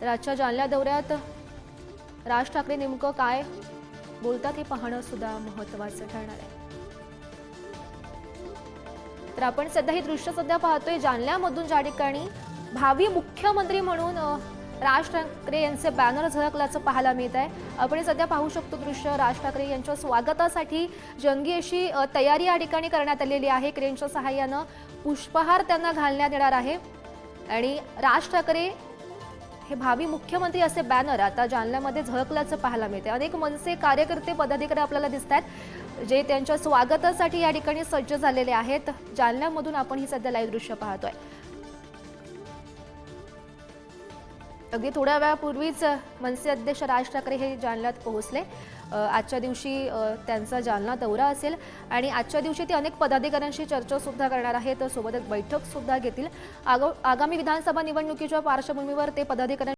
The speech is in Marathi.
तर आजच्या जालना दौऱ्यात राज ठाकरे नेमकं काय बोलतात हे पाहणं सुद्धा महत्त्वाचं ठरणार आहे। तर आपण सध्या ही दृश्य पाहतोय जालन्यामधून, ज्या ठिकाणी भावी मुख्यमंत्री म्हणून राज ठाकरे यांचे बॅनर झळकल्याचं पाहायला मिळत आहे। आपण सध्या पाहू शकतो दृश्य, राज ठाकरे यांच्या स्वागतासाठी जंगी अशी तयारी या ठिकाणी करण्यात आलेली आहे। क्रेनच्या सहाय्यानं पुष्पहार त्यांना घालण्यात येणार आहे आणि राज ठाकरे हे भावी मुख्यमंत्री असे बॅनर आता जालन्यामध्ये झळकल्याचं पाहायला मिळते। अनेक मनसे कार्यकर्ते, पदाधिकारी आपल्याला दिसतात जे त्यांच्या स्वागतासाठी या ठिकाणी सज्ज झालेले आहेत। जालन्यामधून आपण ही सध्या लाईव्ह दृश्य पाहतोय। अगदी थोड्या वेळापूर्वीच मनसे अध्यक्ष राज ठाकरे हे जालन्यात पोहोचले। आजच्या दिवशी त्यांचा जालना दौरा असेल आणि आजच्या दिवशी ते अनेक पदाधिकाऱ्यांशी चर्चा सुद्धा करणार आहेत, सोबतच बैठक सुद्धा घेतील। आगामी विधानसभा निवडणुकीच्या पार्श्वभूमीवर ते पदाधिकारी